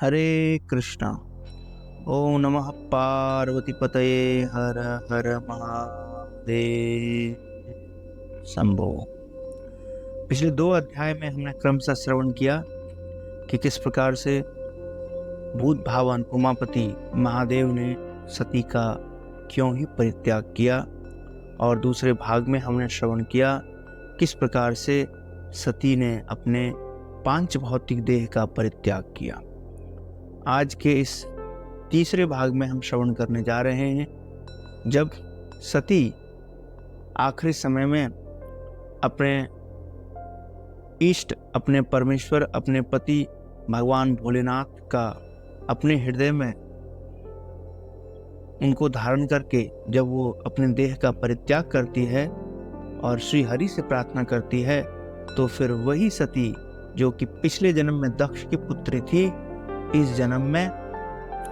हरे कृष्णा। ओम नमः पार्वती पतये हर हर महादेव शंभो। पिछले 2 अध्याय में हमने क्रमशः श्रवण किया कि किस प्रकार से भूत भावन उमापति महादेव ने सती का क्यों ही परित्याग किया, और दूसरे भाग में हमने श्रवण किया किस प्रकार से सती ने अपने पांच भौतिक देह का परित्याग किया। आज के इस तीसरे भाग में हम श्रवण करने जा रहे हैं जब सती आखिरी समय में अपने इष्ट, अपने परमेश्वर, अपने पति भगवान भोलेनाथ का अपने हृदय में उनको धारण करके जब वो अपने देह का परित्याग करती है और श्री हरि से प्रार्थना करती है, तो फिर वही सती जो कि पिछले जन्म में दक्ष की पुत्री थी, इस जन्म में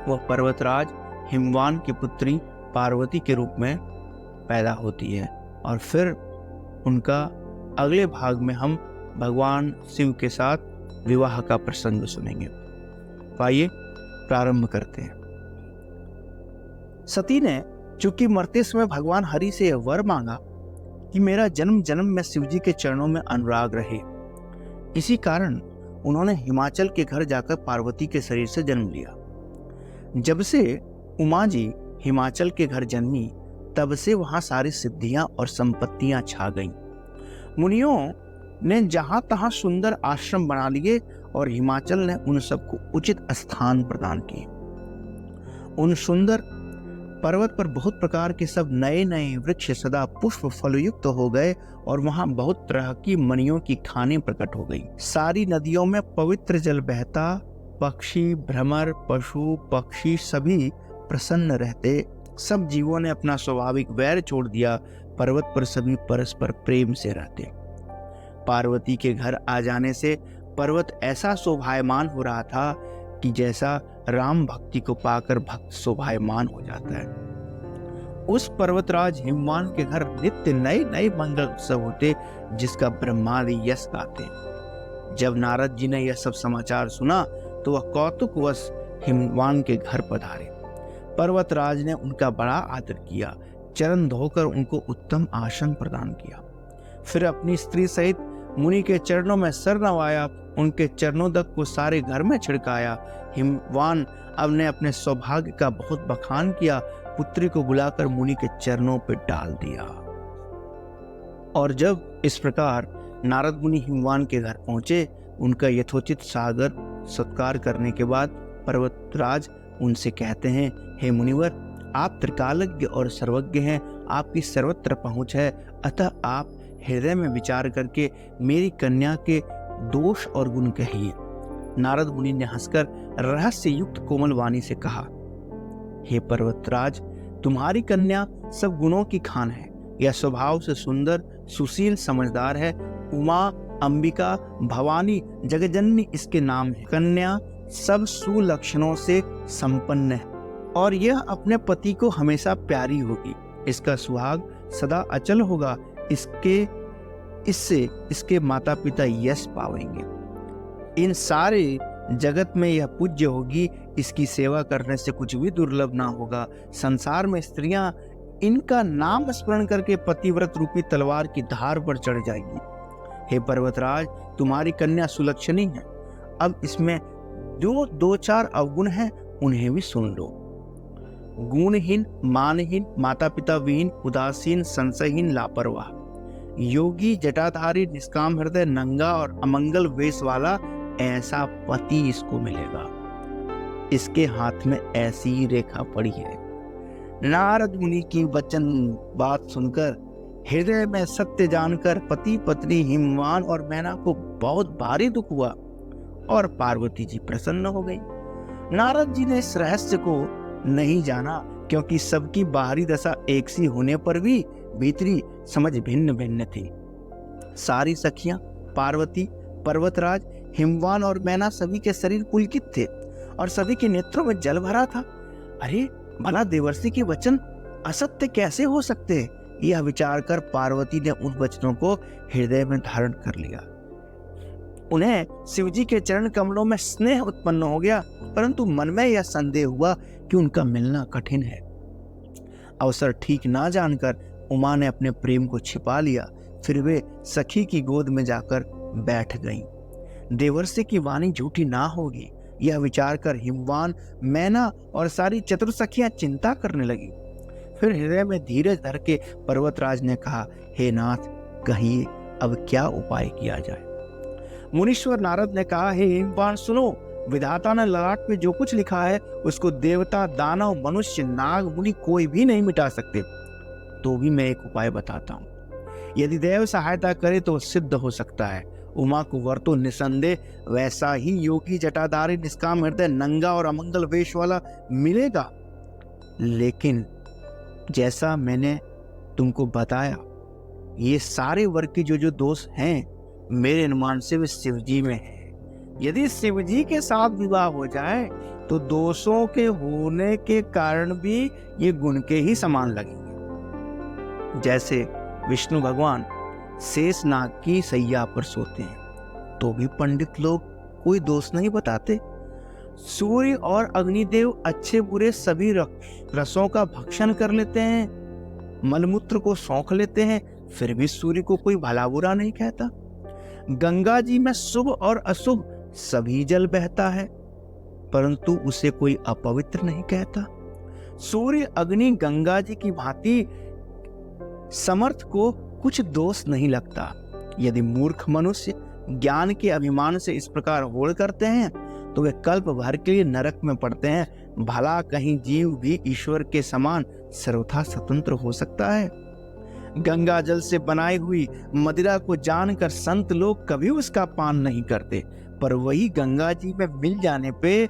वह पर्वतराज हिमवान की पुत्री पार्वती के रूप में पैदा होती है। और फिर उनका अगले भाग में हम भगवान शिव के साथ विवाह का प्रसंग सुनेंगे। आइए प्रारंभ करते हैं। सती ने चूंकि मरते समय भगवान हरि से यह वर मांगा कि मेरा जन्म जन्म में शिवजी के चरणों में अनुराग रहे, इसी कारण उन्होंने हिमाचल के घर जाकर पार्वती के शरीर से जन्म लिया। जब से उमा जी हिमाचल के घर जन्मी, तब से वहां सारी सिद्धियां और संपत्तियां छा गईं। मुनियों ने जहां तहां सुंदर आश्रम बना लिए और हिमाचल ने उन सबको उचित स्थान प्रदान किए। उन सुंदर पर्वत पर बहुत प्रकार के सब नए नए वृक्ष सदा पुष्प फलयुक्त हो गए और वहां बहुत तरह की मणियों की खानें प्रकट हो गई। सारी नदियों में पवित्र जल बहता, पक्षी, भ्रमर, पशु पक्षी सभी प्रसन्न रहते। सब जीवों ने अपना स्वाभाविक वैर छोड़ दिया। पर्वत पर सभी परस्पर प्रेम से रहते। पार्वती के घर आ जाने से पर्वत ऐसा शोभायमान हो रहा था कि जैसा राम भक्ति को पाकर भक्त शोभायमान हो जाता है। उस पर्वतराज हिमवान के घर नित्य नए नए मंगल उत्सव होते, जिसका ब्रह्मादि यश गाते। जब नारद जी ने यह सब समाचार सुना तो वह कौतुकवश हिमवान के घर पधारे। पर्वतराज ने उनका बड़ा आदर किया, चरण धोकर उनको उत्तम आसन प्रदान किया। फिर अपनी स्त्री सहित मुनि के चरणों में सर नवाया, उनके चरणोदक को सारे घर में छिड़काया। हिमवान अब ने अपने सौभाग्य का बहुत बखान किया, पुत्री को बुलाकर मुनि के चरणों पर डाल दिया। और जब इस प्रकार नारद मुनि हिमवान के घर पहुंचे, उनका यथोचित सागर सत्कार करने के बाद पर्वतराज उनसे कहते हैं, हे मुनिवर, आप त्रिकालज्ञ और सर्वज्ञ हैं, आपकी सर्वत्र पहुंच है, अतः आप हृदय में विचार करके मेरी कन्या के दोष और गुण कहिए। नारद मुनि ने हंसकर रहस्य युक्त कोमल वाणी से कहा, हे पर्वतराज, तुम्हारी कन्या सब गुणों की खान है। यह स्वभाव से सुंदर, सुशील, समझदार है। उमा, अंबिका, भवानी, जगजननी इसके नाम है। कन्या सब सुलक्षणों से संपन्न है और यह अपने पति को हमेशा प्यारी होगी। इसका सुहाग सदा अचल होगा। इससे इसके माता पिता यश पावेंगे। इन सारे जगत में यह पूज्य होगी। इसकी सेवा करने से कुछ भी दुर्लभ ना होगा। संसार में स्त्रियां इनका नाम स्मरण करके पतिव्रत रूपी तलवार की धार पर चढ़ जाएगी। हे पर्वतराज, तुम्हारी कन्या सुलक्षणी है। अब इसमें जो 2-4 अवगुण हैं, उन्हें भी सुन लो। गुणहीन, मानहीन, माता पिता विहीन, उदासीन, संशयहीन, लापरवाह, योगी, जटाधारी, निष्काम हृदय, नंगा और अमंगल वेश वाला, ऐसा पति इसको मिलेगा। इसके हाथ में ऐसी ही रेखा पड़ी है। नारद मुनि की वचन बात सुनकर, हृदय में सत्य जानकर पति पत्नी हिमवान और मैना को बहुत भारी दुख हुआ और पार्वती जी प्रसन्न हो गई। नारद जी ने इस रहस्य को नहीं जाना, क्योंकि सबकी बाहरी दशा एक सी होने पर भी भीतरी समझ भिन्न भिन्न थी। सारी सखियां, पार्वती, पर्वतराज, हिमवान और मैना सभी के शरीर पुलकित थे और सभी के नेत्रों में जल भरा था। अरे भला देवर्षि के वचन असत्य कैसे हो सकते? यह विचार कर पार्वती ने उन वचनों को हृदय में धारण कर लिया। उन्हें शिवजी के चरण कमलों में स्नेह उत्पन्न हो गया, परंतु मन में यह संदेह हुआ कि उनका मिलना कठिन है। अवसर ठीक ना जानकर उमा ने अपने प्रेम को छिपा लिया। फिर वे सखी की गोद में जाकर बैठ गईं। देवर्षि की वाणी झूठी ना होगी, यह विचार कर हिमवान, मैना और सारी चतुर सखियां चिंता करने लगी। फिर हृदय में धीरज धर के पर्वतराज ने कहा, हे नाथ, कहिए अब क्या उपाय किया जाए। मुनीश्वर नारद ने कहा, हे हिमवान सुनो, विधाता ने ललाट पे जो कुछ लिखा है उसको देवता, दानव, मनुष्य, नाग, मुनि कोई भी नहीं मिटा सकते। तो भी मैं एक उपाय बताता हूँ, यदि देव सहायता करे तो सिद्ध हो सकता है। उमा को वर तो निसंदेह वैसा ही योगी, जटाधारी, निष्काम हृदय, नंगा और अमंगल वेश वाला मिलेगा, लेकिन जैसा मैंने तुमको बताया, ये सारे वर के जो दोष हैं, मेरे अनुमान से वे शिवजी में हैं। यदि शिवजी के साथ विवाह हो जाए तो दोषों के होने के कारण भी ये गुण के ही समान लगेंगे। जैसे विष्णु भगवान शेष नाग की सैया पर सोते हैं तो भी पंडित लोग कोई दोष नहीं बताते। सूर्य और अग्निदेव अच्छे बुरे सभी रसों का भक्षण कर लेते हैं, मलमूत्र को सौंख लेते हैं, फिर भी सूर्य को कोई भला बुरा नहीं कहता। गंगा जी में शुभ और अशुभ सभी जल बहता है, परंतु उसे कोई अपवित्र नहीं कहता। सूर्य, अग्नि, गंगा जी की भांति समर्थ को कुछ दोष नहीं लगता। यदि मूर्ख मनुष्य ज्ञान के अभिमान से इस प्रकार होड़ करते हैं तो वे कल्प भर के लिए नरक में पड़ते हैं। भला कहीं जीव भी ईश्वर के समान सर्वथा स्वतंत्र हो सकता है। गंगा जल से बनाई हुई मदिरा को जानकर संत लोग कभी उसका पान नहीं करते, पर वही गंगा जी में मिल जाने पे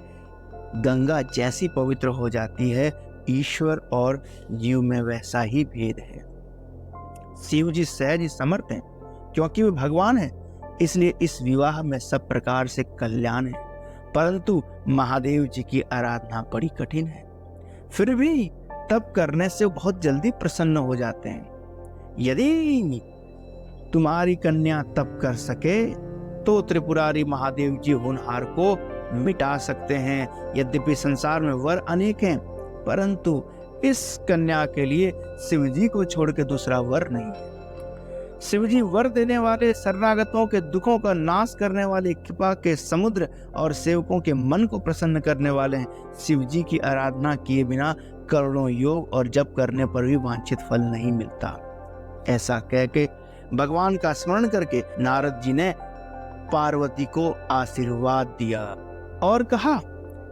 गंगा जैसी पवित्र हो जाती है। ईश्वर और जीव में वैसा ही भेद है। शिव जी सहज ही समर्थ हैं, क्योंकि वे भगवान हैं, इसलिए इस विवाह में सब प्रकार से कल्याण है। परंतु महादेव जी की आराधना बड़ी कठिन है, फिर भी तप करने से बहुत जल्दी प्रसन्न हो जाते हैं। यदि तुम्हारी कन्या तप कर सके तो त्रिपुरारी महादेव जी होनहार को मिटा सकते हैं। यद्यपि संसार में वर अनेक हैं, परंतु इस कन्या के लिए शिवजी को छोड़ के दूसरा वर नहीं है। शिवजी वर देने वाले, शरणागतों के दुखों का नाश करने वाले, कृपा के समुद्र और सेवकों के मन को प्रसन्न करने वाले हैं। शिवजी की आराधना किए बिना करोड़ों योग और जप करने पर भी वांछित फल नहीं मिलता। ऐसा कह के भगवान का स्मरण करके नारद जी ने पार्वती को आशीर्वाद दिया और कहा,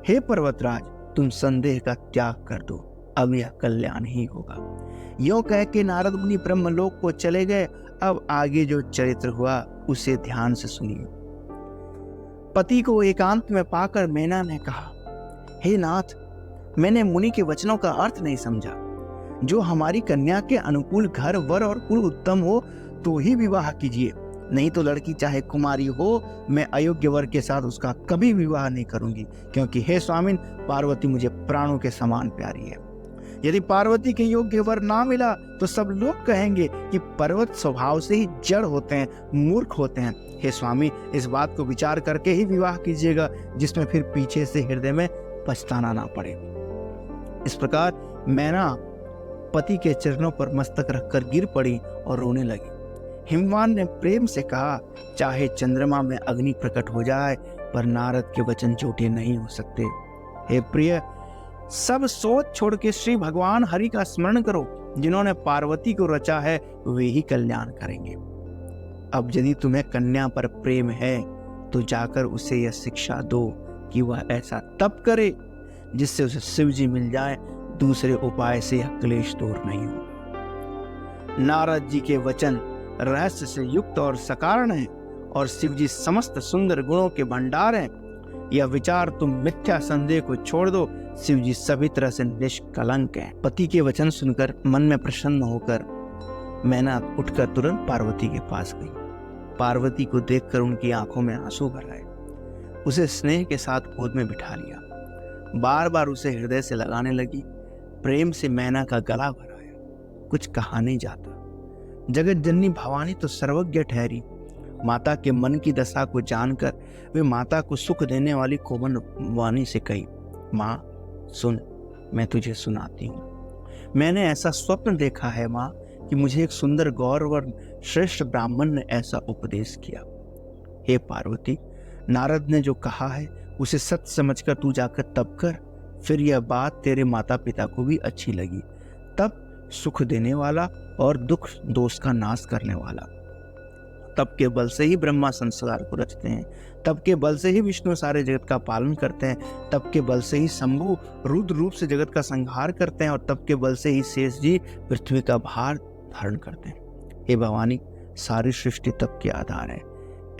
हे पर्वतराज, तुम संदेह का त्याग कर दो, अब यह कल्याण ही होगा। यूं कह के नारद मुनि ब्रह्मलोक को चले गए। अब आगे जो चरित्र हुआ उसे ध्यान से सुनिए। पति को एकांत में पाकर मैना ने कहा, हे नाथ, मैंने मुनि के वचनों का अर्थ नहीं समझा। जो हमारी कन्या के अनुकूल घर, वर और कुल उत्तम हो तो ही विवाह कीजिए, नहीं तो लड़की चाहे कुमारी हो, मैं अयोग्य वर के साथ उसका कभी विवाह नहीं करूंगी, क्योंकि हे स्वामिन, पार्वती मुझे प्राणों के समान प्यारी है। यदि पार्वती के योग्य वर ना मिला तो सब लोग कहेंगे कि पर्वत स्वभाव से ही जड़ होते हैं, मूर्ख होते हैं। हे स्वामी, इस बात को विचार करके ही विवाह कीजिएगा, जिसमें फिर पीछे से हृदय में पछताना ना पड़े। इस प्रकार मैना पति के चरणों पर मस्तक रखकर गिर पड़ी और रोने लगी। हिमवान ने प्रेम से कहा, चाहे चंद्रमा में अग्नि प्रकट हो जाए, पर नारद के वचन झूठे नहीं हो सकते। हे प्रिय, सब सोच छोड़ के श्री भगवान हरि का स्मरण करो। जिन्होंने पार्वती को रचा है वे ही कल्याण करेंगे। अब यदि तुम्हें कन्या पर प्रेम है तो जाकर उसे यह शिक्षा दो कि वह ऐसा तप करे जिससे उसे शिव जी मिल जाए, दूसरे उपाय से यह क्लेश दूर नहीं होगा। नारद जी के वचन रहस्य से युक्त और सकारण है, और शिव जी समस्त सुंदर गुणों के भंडार हैं। यह विचार तुम मिथ्या संदेह को छोड़ दो, शिव जी सभी तरह से निष्कलंक हैं। पति के वचन सुनकर मन में प्रसन्न होकर मैना उठकर तुरंत पार्वती के पास गई। पार्वती को देखकर उनकी आंखों में आंसू भर आए। उसे स्नेह के साथ गोद में बिठा लिया, बार बार उसे हृदय से लगाने लगी। प्रेम से मैना का गला भराया। कुछ कहा नहीं जाता। जगत जननी भवानी तो सर्वज्ञ ठहरी, माता के मन की दशा को जानकर वे माता को सुख देने वाली कोमल वाणी से कही, माँ सुन, मैं तुझे सुनाती हूँ। मैंने ऐसा स्वप्न देखा है माँ कि मुझे एक सुंदर गौरवर्ण श्रेष्ठ ब्राह्मण ने ऐसा उपदेश किया। हे पार्वती, नारद ने जो कहा है उसे सत्य समझकर तू जाकर तप कर। फिर यह बात तेरे माता पिता को भी अच्छी लगी। तप सुख देने वाला और दुख दोष का नाश करने वाला। तप के बल से ही ब्रह्मा संसार को रचते हैं। तप के बल से ही विष्णु सारे जगत का पालन करते हैं। तप के बल से ही शंभु रुद्र रूप से जगत का संहार करते हैं और तप के बल से ही शेष जी पृथ्वी का भार धारण करते हैं। हे भवानी, सारी सृष्टि तप के आधार है।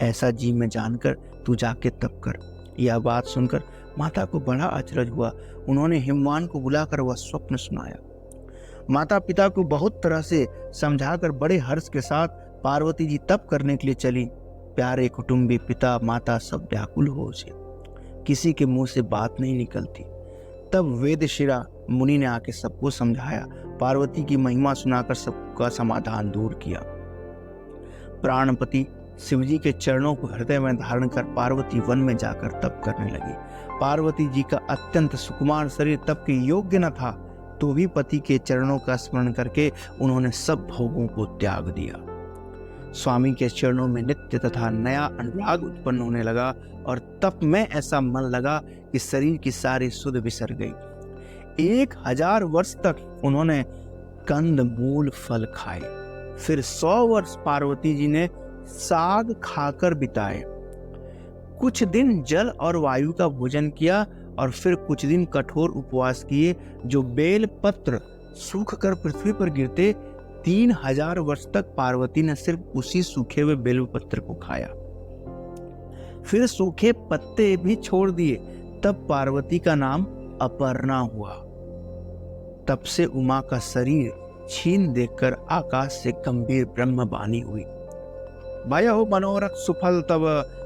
ऐसा जी में जानकर तू जाके तप कर। यह बात सुनकर माता को बड़ा अचरज हुआ। उन्होंने हिमवान को बुलाकर वह स्वप्न सुनाया। माता पिता को बहुत तरह से समझाकर बड़े हर्ष के साथ पार्वती जी तप करने के लिए चली। प्यारे कुटुंबी पिता माता सब व्याकुल हो उसे, किसी के मुंह से बात नहीं निकलती। तब वेदशिरा मुनि ने आके सबको समझाया, पार्वती की महिमा सुनाकर सबका समाधान दूर किया। प्राणपति शिवजी के चरणों को हृदय में धारण कर पार्वती वन में जाकर तप करने लगी। पार्वती जी का अत्यंत सुकुमार शरीर तप के योग्य न था, तो भी पति के चरणों का स्मरण करके उन्होंने सब भोगों को त्याग दिया। स्वामी के चरणों में नित्य तथा नया अनुराग उत्पन्न होने लगा और तप में ऐसा मन लगा कि शरीर की सारी सुध बिसर गई। 1000 वर्ष तक उन्होंने कंद मूल फल खाए। फिर 100 वर्ष पार्वती जी ने साग खाकर बिताए। कुछ दिन जल और वायु का भोजन किया और फिर कुछ दिन कठोर उपवास किए। जो बेल पत्र सूख कर पृथ्वी पर गिरते, 3000 वर्ष तक पार्वती ने सिर्फ उसी सूखे हुए बेल पत्र को खाया। फिर सूखे पत्ते भी छोड़ दिए। तब पार्वती का नाम अपर्णा हुआ। तब से उमा का शरीर छीन देखकर आकाश से गंभीर ब्रह्मवाणी हुई। भयहु मनोरथ सुफल तब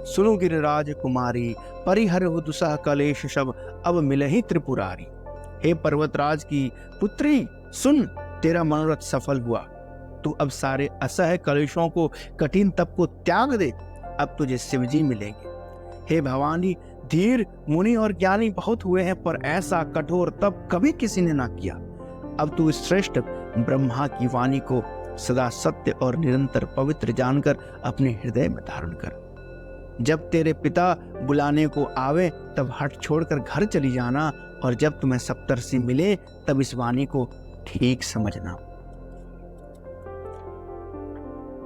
सुनु गिरिराज कुमारी, परिहरहु दुसह कलेश सब अब मिलहि त्रिपुरारी। हे पर्वतराज की पुत्री, सुन, तेरा मनोरथ सफल हुआ। तू अब सारे असह्य कलेशों को, कठिन तप को त्याग दे। अब तुझे शिवजी मिलेंगे। हे भवानी, धीर मुनि और ज्ञानी बहुत हुए हैं, पर ऐसा कठोर तप कभी किसी ने ना किया। अब तू इस श्रेष्ठ ब्रह्मा की वाणी को सदा सत्य और निरंतर पवित्र जानकर अपने हृदय में धारण कर। जब तेरे पिता बुलाने को आवे तब हट छोड़कर घर चली जाना, और जब तुम्हें सप्तर्षि मिले तब इस वाणी को ठीक समझना।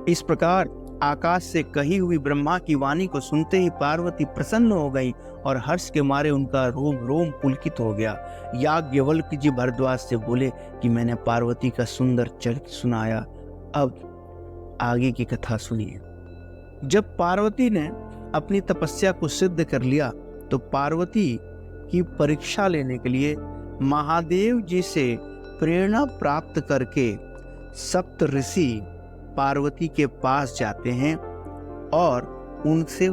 इस प्रकार आकाश से कही हुई ब्रह्मा की वाणी को सुनते ही पार्वती प्रसन्न हो गई और हर्ष के मारे उनका रोम रोम पुलकित हो गया। याज्ञवल्क्य जी भरद्वाज से बोले कि मैंने पार्वती का सुंदर चरित्र सुनाया, अब आगे की कथा सुनिए। जब पार्वती ने अपनी तपस्या को सिद्ध कर लिया तो पार्वती की परीक्षा लेने के लिए महादेव जी से प्रेरणा प्राप्त करके सप्त ऋषि पार्वती के पास जाते हैं और उनसे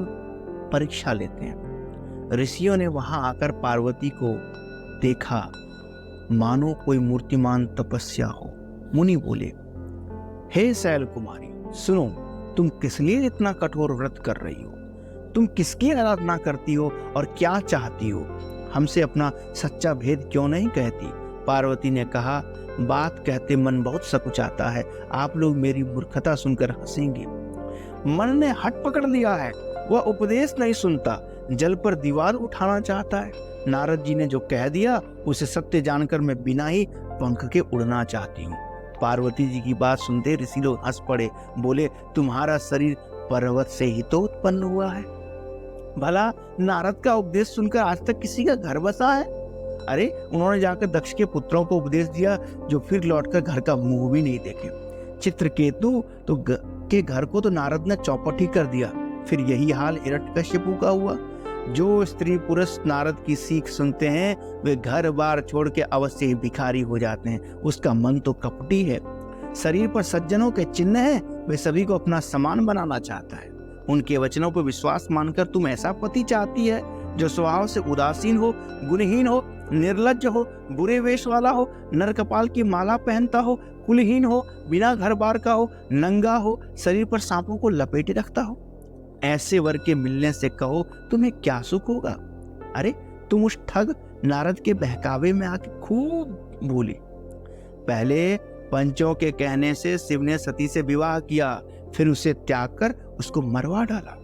परीक्षा लेते हैं। ऋषियों ने वहां आकर पार्वती को देखा मानो कोई मूर्तिमान तपस्या हो। मुनि बोले, हे शैल कुमारी, सुनो, तुम किस लिए इतना कठोर व्रत कर रही हो? तुम किसकी आराधना करती हो और क्या चाहती हो? हमसे अपना सच्चा भेद क्यों नहीं कहती? पार्वती ने कहा, बात कहते मन बहुत सकुचाता है। आप लोग मेरी मूर्खता सुनकर हंसेंगे। मन ने हट पकड़ लिया है, वह उपदेश नहीं सुनता, जल पर दीवार उठाना चाहता है। नारद जी ने जो कह दिया उसे सत्य जानकर मैं बिना ही पंख के उड़ना चाहती हूँ। पार्वती जी की बात सुनते ऋषि लोग हंस पड़े। बोले, तुम्हारा शरीर पर्वत से ही तो उत्पन्न हुआ है। भला नारद का उपदेश सुनकर आज तक किसी का घर बसा है? अरे, उन्होंने जाकर दक्ष के पुत्रों को उपदेश दिया जो फिर लौटकर घर का मुंह भी नहीं देखे। चित्रकेतु के घर को तो नारद ने चौपट ही कर दिया। फिर यही हाल हिरण्यकश्यपु का हुआ। जो स्त्री पुरुष नारद की सीख सुनते हैं वे घर बार छोड़ के अवश्य ही भिखारी हो जाते हैं। उसका मन तो कपटी है। शरीर पर सज्जनों के चिन्ह है, वे सभी को अपना समान बनाना चाहता है। उनके वचनों पर विश्वास मानकर तुम ऐसा पति चाहती है जो स्वभाव से उदासीन हो, गुणहीन हो, निर्लज्ज हो, बुरे वेश वाला हो, नरकपाल की माला पहनता हो, कुलहीन हो, बिना घर बार का हो, नंगा हो, शरीर पर सांपों को लपेटे रखता हो। ऐसे वर के मिलने से कहो तुम्हें क्या सुख होगा। अरे तुम उस ठग नारद के बहकावे में आके खूब भूली। पहले पंचों के कहने से शिव ने सती से विवाह किया, फिर उसे त्याग कर उसको मरवा डाला।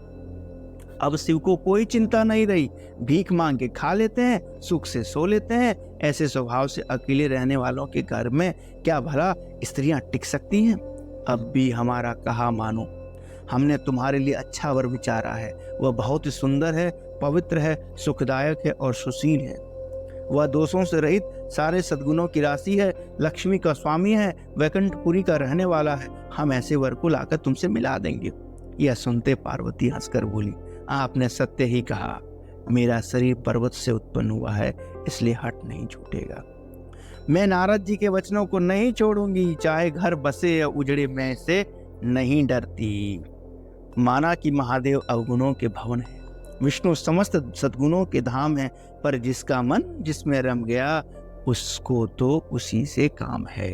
अब शिव को कोई चिंता नहीं रही, भीख मांग के खा लेते हैं, सुख से सो लेते हैं। ऐसे स्वभाव से अकेले रहने वालों के घर में क्या भला स्त्रियां टिक सकती हैं। अब भी हमारा कहा मानो, हमने तुम्हारे लिए अच्छा वर विचारा है। वह बहुत ही सुंदर है, पवित्र है, सुखदायक है और सुशील है। वह दोषों से रहित सारे सद्गुणों की राशि है, लक्ष्मी का स्वामी है, वैकुंठपुरी का रहने वाला है। हम ऐसे वर को लाकर तुमसे मिला देंगे। यह सुनते पार्वती हंसकर बोली, आपने सत्य ही कहा। मेरा शरीर पर्वत से उत्पन्न हुआ है, इसलिए हट नहीं छूटेगा। मैं नारद जी के वचनों को नहीं छोड़ूंगी, चाहे घर बसे या उजड़े, मैं इससे नहीं डरती। माना कि महादेव अवगुणों के भवन है, विष्णु समस्त सद्गुणों के धाम है, पर जिसका मन जिसमें रम गया उसको तो उसी से काम है।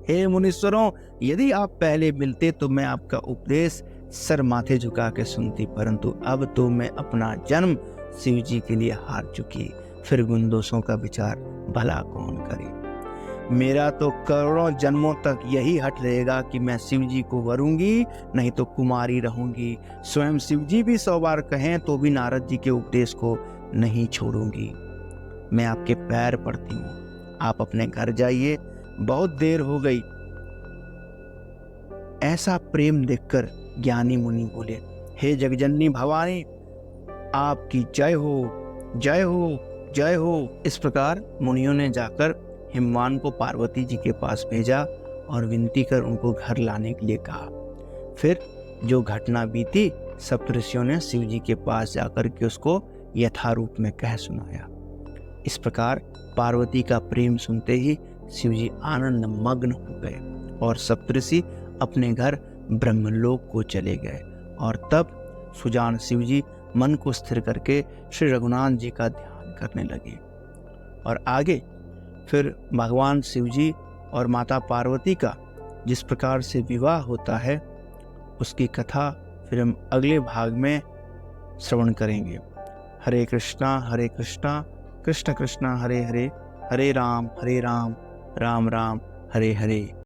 हे मुनीश्वरों, यदि आप पहले मिलते तो मैं आपका उपदेश सर माथे झुका के सुनती, परंतु अब तो मैं अपना जन्म शिव जी के लिए हार चुकी। फिर गुण दोषों का विचार भला कौन करे। मेरा तो करोड़ों जन्मों तक यही हट रहेगा कि मैं शिव जी को वरूंगी, नहीं तो कुमारी रहूंगी। स्वयं शिव जी भी 100 बार कहें तो भी नारद जी के उपदेश को नहीं छोड़ूंगी। मैं आपके पैर पड़ती हूँ, आप अपने घर जाइए, बहुत देर हो गई। ऐसा प्रेम देखकर ज्ञानी मुनि बोले, हे जगजननी भवानी, आपकी जय हो, जय हो, जय हो। इस प्रकार मुनियों ने जाकर हिमवान को पार्वती जी के पास भेजा और विनती कर उनको घर लाने के लिए कहा। फिर जो घटना बीती, सप्तऋषियों ने शिव जी के पास जाकर के उसको यथारूप में कह सुनाया। इस प्रकार पार्वती का प्रेम सुनते ही शिव जी आनंद मग्न हो गए और सप्तऋषि अपने घर ब्रह्मलोक को चले गए। और तब सुजान शिव जी मन को स्थिर करके श्री रघुनाथ जी का ध्यान करने लगे। और आगे फिर भगवान शिव जी और माता पार्वती का जिस प्रकार से विवाह होता है, उसकी कथा फिर हम अगले भाग में श्रवण करेंगे। हरे कृष्णा कृष्ण कृष्ण हरे हरे, हरे राम राम राम हरे हरे।